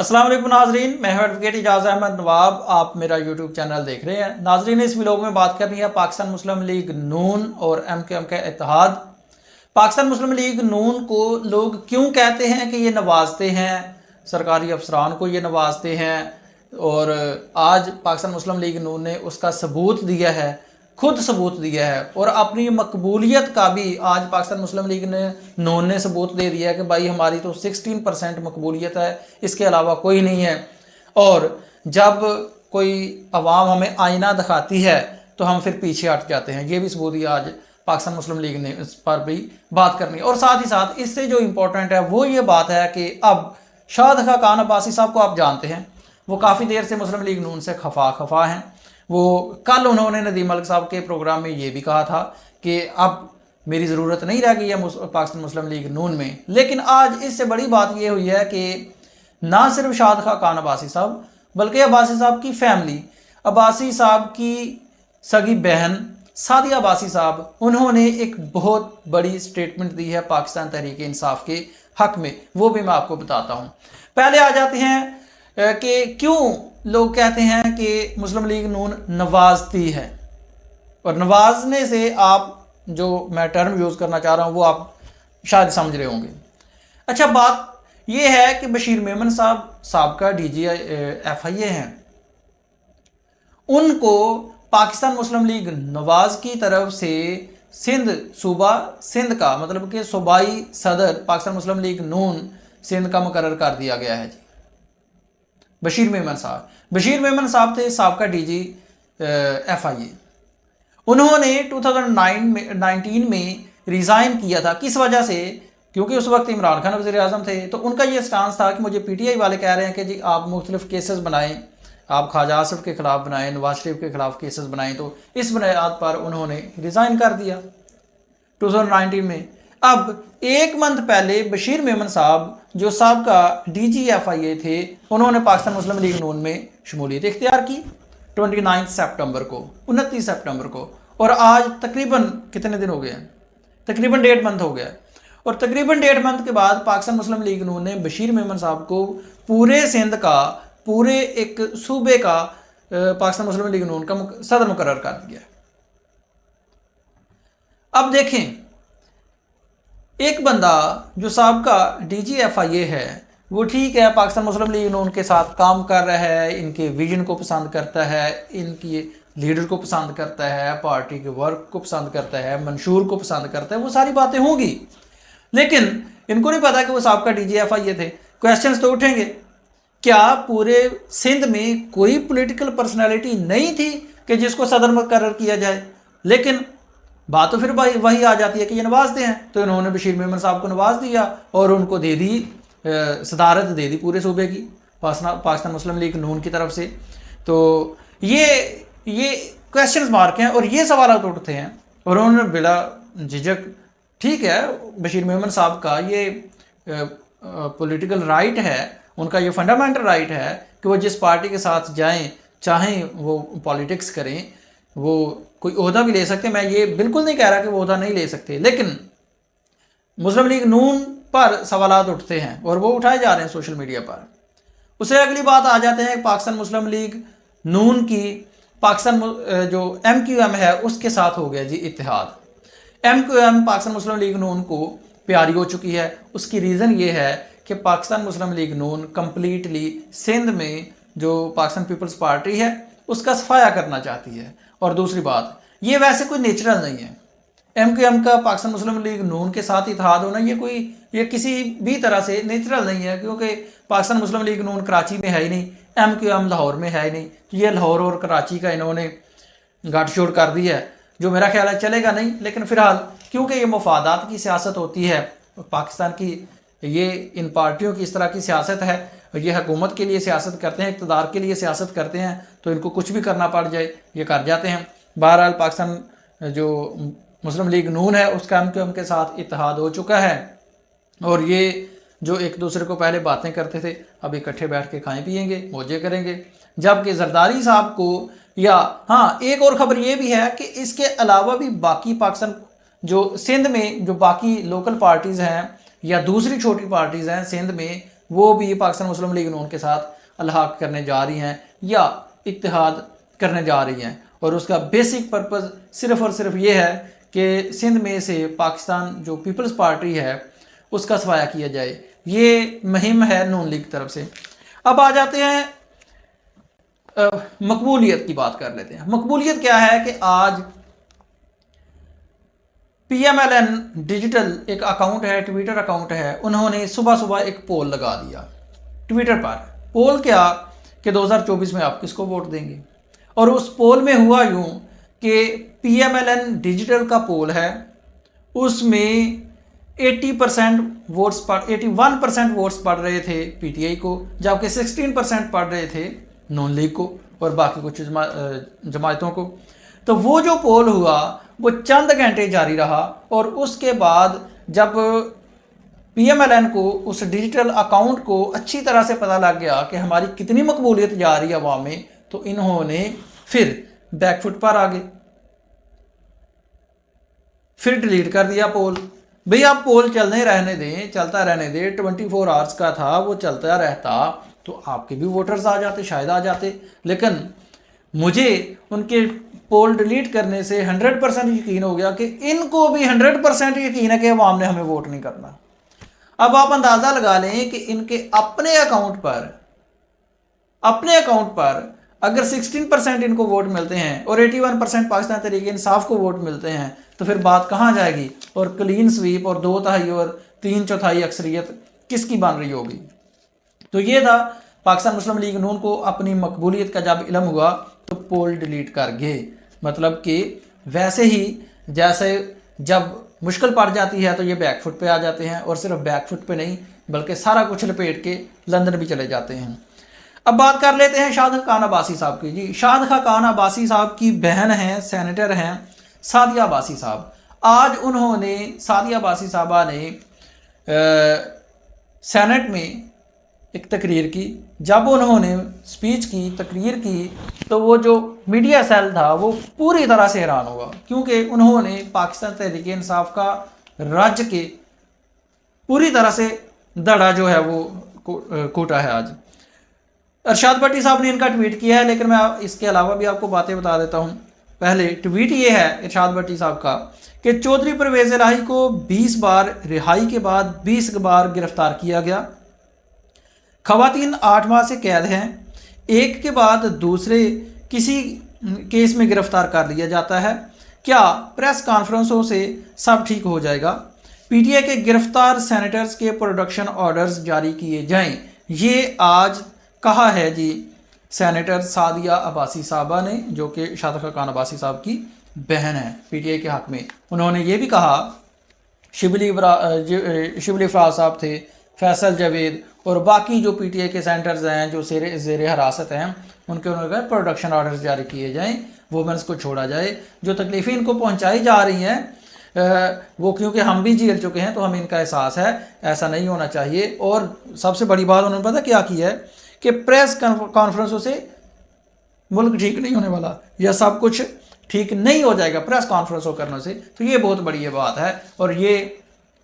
अस्सलाम वालेकुम नाजरीन, मैं हूं एडवोकेट इजाज़ अहमद नवाब। आप मेरा यूट्यूब चैनल देख रहे हैं। नाजरीन, इस व्लॉग में बात करनी है पाकिस्तान मुस्लिम लीग नून और MQM का इत्तेहाद। पाकिस्तान मुस्लिम लीग नून को लोग क्यों कहते हैं कि ये नवाजते हैं, सरकारी अफसरान को ये नवाजते हैं, और आज पाकिस्तान मुस्लिम लीग नून ने उसका सबूत दिया है, खुद सबूत दिया है, और अपनी मकबूलियत का भी आज पाकिस्तान मुस्लिम लीग ने नून ने सबूत दे दिया है कि भाई हमारी तो 16% मकबूलियत है, इसके अलावा कोई नहीं है। और जब कोई अवाम हमें आईना दिखाती है तो हम फिर पीछे हट जाते हैं। ये भी सबूत ही आज पाकिस्तान मुस्लिम लीग ने इस पर भी बात करनी है। और साथ ही साथ इससे जो इम्पोर्टेंट है वो ये बात है कि अब शाह खान अब्बासी साहब को आप जानते हैं, वो काफ़ी देर से मुस्लिम लीग नून से खफा हैं। वो कल उन्होंने नदीम मलिक साहब के प्रोग्राम में ये भी कहा था कि अब मेरी ज़रूरत नहीं रह गई है पाकिस्तान मुस्लिम लीग नून में। लेकिन आज इससे बड़ी बात ये हुई है कि ना सिर्फ शाह खान अब्बासी साहब बल्कि अब्बासी साहब की फैमिली, अब्बासी साहब की सगी बहन सादिया अब्बासी साहब, उन्होंने एक बहुत बड़ी स्टेटमेंट दी है पाकिस्तान तहरीक इंसाफ के हक में। वो भी मैं आपको बताता हूँ। पहले आ जाते हैं कि क्यों लोग कहते हैं कि मुस्लिम लीग नून नवाजती है। और नवाजने से आप जो मैं टर्म यूज़ करना चाह रहा हूँ वो आप शायद समझ रहे होंगे। अच्छा, बात ये है कि बशीर मेमन साहब का DG FIA हैं, उनको पाकिस्तान मुस्लिम लीग नवाज की तरफ से सूबा सिंध का, मतलब कि सूबाई सदर पाकिस्तान मुस्लिम लीग नून सिंध का मुकर्रर कर दिया गया है जी। बशीर मेमन साहब थे साबका DG FIA। उन्होंने 2019 में रिज़ाइन किया था। किस वजह से? क्योंकि उस वक्त इमरान खान वज़ीर आज़म थे, तो उनका ये स्टांस था कि मुझे PTI वाले कह रहे हैं कि जी आप मुख्तलिफ केसेस बनाएं, आप ख्वाजा आसिफ के ख़िलाफ़ बनाएं, नवाज शरीफ के ख़िलाफ़ केसेस बनाएं। तो इस बुनियाद पर उन्होंने रिज़ाइन कर दिया 2019 में। अब एक मंथ पहले बशीर मेमन साहब जो साबका DG FIA थे, उन्होंने पाकिस्तान मुस्लिम लीग नून में शमूलियत इख्तियार की 29 सितंबर को, 29 सितंबर को। और आज तकरीबन कितने दिन हो गए हैं? तकरीबन 1.5 मंथ हो गया। और तकरीबन 1.5 मंथ के बाद पाकिस्तान मुस्लिम लीग नून ने बशीर मेमन साहब को पूरे सिंध का, पूरे एक सूबे का पाकिस्तान मुस्लिम लीग नून का सदर मुकर्रर कर दिया। अब देखें, एक बंदा जो साहबका DG FIA है, वो ठीक है पाकिस्तान मुस्लिम लीग नून के साथ काम कर रहा है, इनके विजन को पसंद करता है, इनकी लीडर को पसंद करता है, पार्टी के वर्क को पसंद करता है, मंशूर को पसंद करता है, वो सारी बातें होंगी। लेकिन इनको नहीं पता कि वो साहबका DG FIA थे। क्वेश्चंस तो उठेंगे, क्या पूरे सिंध में कोई पॉलिटिकल पर्सनैलिटी नहीं थी कि जिसको सदर मुकर्रर किया जाए? लेकिन बात तो फिर भाई वही आ जाती है कि ये नवाजते हैं। तो इन्होंने बशीर मेमन साहब को नवाज दिया और उनको दे दी सदारत दे दी पूरे सूबे की पाकिस्तान मुस्लिम लीग नून की तरफ से। तो ये क्वेश्चन मार्क हैं और ये सवाल उठते हैं। और उन्होंने बिला झिझक, ठीक है, बशीर मेमन साहब का ये पॉलिटिकल राइट है, उनका ये फंडामेंटल राइट है कि वो जिस पार्टी के साथ जाएं, चाहें वो पॉलिटिक्स करें, वो कोई ओहदा भी ले सकते हैं। मैं ये बिल्कुल नहीं कह रहा कि वो ओहदा नहीं ले सकते, लेकिन मुस्लिम लीग नून पर सवालात उठते हैं और वो उठाए जा रहे हैं सोशल मीडिया पर। उससे अगली बात आ जाते हैं पाकिस्तान मुस्लिम लीग नून की पाकिस्तान जो MQM है उसके साथ हो गया जी इत्तेहाद। MQM पाकिस्तान मुस्लिम लीग नून को प्यारी हो चुकी है। उसकी रीज़न ये है कि पाकिस्तान मुस्लिम लीग नून कम्प्लीटली सिंध में जो पाकिस्तान पीपल्स पार्टी है उसका सफाया करना चाहती है। और दूसरी बात, ये वैसे कोई नेचुरल नहीं है। MQM का पाकिस्तान मुस्लिम लीग नून के साथ इत्तेहाद होना ये किसी भी तरह से नेचुरल नहीं है, क्योंकि पाकिस्तान मुस्लिम लीग नून कराची में है ही नहीं, MQM लाहौर में है ही नहीं। तो ये लाहौर और कराची का इन्होंने गांठछोड़ कर दी है, जो मेरा ख्याल है चलेगा नहीं। लेकिन फ़िलहाल क्योंकि ये मफादात की सियासत होती है पाकिस्तान की, ये इन पार्टियों की इस तरह की सियासत है, ये हुकूमत के लिए सियासत करते हैं, इक़्तिदार के लिए सियासत करते हैं, तो इनको कुछ भी करना पड़ जाए ये कर जाते हैं। बहरहाल पाकिस्तान जो मुस्लिम लीग नून है उसका MQM के साथ इत्तेहाद हो चुका है। और ये जो एक दूसरे को पहले बातें करते थे अब इकट्ठे बैठ के खाएं पिएंगे, मौजे करेंगे। जबकि जरदारी साहब को, या हाँ, एक और ख़बर ये भी है कि इसके अलावा भी बाकी पाकिस्तान जो सिंध में जो बाकी लोकल पार्टीज़ हैं या दूसरी छोटी पार्टीज़ हैं सिंध में वो भी पाकिस्तान मुस्लिम लीग नून के साथ अलहाक करने जा रही हैं या इत्तेहाद करने जा रही हैं। और उसका बेसिक पर्पज़ सिर्फ़ और सिर्फ ये है कि सिंध में से पाकिस्तान जो पीपल्स पार्टी है उसका सफाया किया जाए। ये मुहिम है नून लीग की तरफ से। अब आ जाते हैं मकबूलियत की बात कर लेते हैं। मकबूलियत क्या है कि आज PMLN डिजिटल एक अकाउंट है, ट्विटर अकाउंट है, उन्होंने सुबह सुबह एक पोल लगा दिया ट्विटर पर। पोल क्या कि 2024 में आप किसको वोट देंगे। और उस पोल में हुआ यूं कि PMLN डिजिटल का पोल है, उसमें 81% वोट्स पड़ रहे थे PTI को, जबकि 16% पड़ रहे थे नून लीग को और बाकी कुछ जमातों को। तो वो जो पोल हुआ वो चंद घंटे जारी रहा और उसके बाद जब PMLN को उस डिजिटल अकाउंट को अच्छी तरह से पता लग गया कि हमारी कितनी मकबूलियत जा रही है अवाम में, तो इन्होंने फिर बैकफुट पर आ गए, फिर डिलीट कर दिया पोल। भाई आप पोल चलने रहने दें, चलता रहने दें, 24 आवर्स का था, वो चलता रहता तो आपके भी वोटर्स आ जाते, शायद आ जाते। लेकिन मुझे उनके पोल डिलीट करने से 100% यकीन हो गया कि इनको भी 100% यकीन है कि अवाम ने हमें वोट नहीं करना। अब आप अंदाज़ा लगा लें कि इनके अपने अकाउंट पर अगर 16% इनको वोट मिलते हैं और 81% पाकिस्तान तहरीक इंसाफ को वोट मिलते हैं, तो फिर बात कहाँ जाएगी। और क्लीन स्वीप और 2/3 और 3/4 अक्सरियत किसकी बन रही होगी। तो ये था पाकिस्तान मुस्लिम लीग नून को अपनी मकबूलियत का जब इल्म हुआ तो पोल डिलीट कर गए। मतलब कि वैसे ही जैसे जब मुश्किल पड़ जाती है तो ये बैकफुट पे आ जाते हैं, और सिर्फ बैकफुट पे नहीं बल्कि सारा कुछ लपेट के लंदन भी चले जाते हैं। अब बात कर लेते हैं शाद खान अब्बासी साहब की। जी, शाद खान अब्बासी साहब की बहन हैं, सेनेटर हैं सादिया अब्बासी साहब। आज उन्होंने, सादिया अब्बासी साहबा ने सेनेट में एक तकरीर की। जब उन्होंने स्पीच की, तकरीर की, तो वो जो मीडिया सेल था वो पूरी तरह से हैरान हुआ, क्योंकि उन्होंने पाकिस्तान तहरीक इंसाफ का राज्य के पूरी तरह से दड़ा जो है वो कूटा है। आज अरशाद भट्टी साहब ने इनका ट्वीट किया है, लेकिन मैं इसके अलावा भी आपको बातें बता देता हूँ। पहले ट्वीट ये है अरशाद भट्टी साहब का कि चौधरी परवेज़ इलाही को 20 बार रिहाई के बाद 20 बार गिरफ्तार किया गया। खवातीन 8 माह से कैद हैं, एक के बाद दूसरे किसी केस में गिरफ्तार कर लिया जाता है। क्या प्रेस कॉन्फ्रेंसों से सब ठीक हो जाएगा। PTI के गिरफ्तार सेनेटर्स के प्रोडक्शन ऑर्डर्स जारी किए जाएं। ये आज कहा है जी सेनेटर सादिया अब्बासी साहबा ने, जो कि शाद खान अब्बासी साहब की बहन है PTI के हक़ में। उन्होंने ये भी कहा, शिबली फराज साहब थे, फैसल जावेद और बाकी जो PTI के सेंटर्स हैं जो ज़ेर हिरासत हैं, उनके उन्होंने प्रोडक्शन ऑर्डर्स जारी किए जाएं, वुमेंस को छोड़ा जाए। जो तकलीफ़ें इनको पहुंचाई जा रही हैं वो क्योंकि हम भी झेल चुके हैं तो हमें इनका एहसास है, ऐसा नहीं होना चाहिए। और सबसे बड़ी बात उन्होंने पता क्या की है कि प्रेस कॉन्फ्रेंसों से मुल्क ठीक नहीं होने वाला, या सब कुछ ठीक नहीं हो जाएगा प्रेस कॉन्फ्रेंसों करने से। तो ये बहुत बड़ी बात है और ये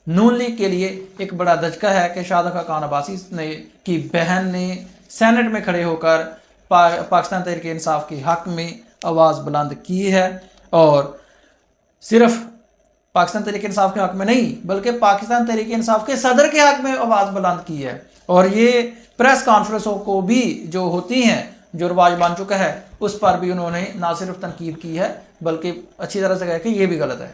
नून लीग के लिए एक बड़ा धचका है कि शाद खान अब्बासी ने की बहन ने सेनेट में खड़े होकर पाकिस्तान तहरीक इंसाफ के हक़ में आवाज़ बुलंद की है। और सिर्फ पाकिस्तान तहरीक इंसाफ के हक़ में नहीं बल्कि पाकिस्तान तहरीक इंसाफ के सदर के हक़ में आवाज़ बुलंद की है। और ये प्रेस कॉन्फ्रेंसों को भी जो होती हैं, जो रिवाज बन चुका है, उस पर भी उन्होंने ना सिर्फ तनकीद की है बल्कि अच्छी तरह से कहा कि ये भी गलत है।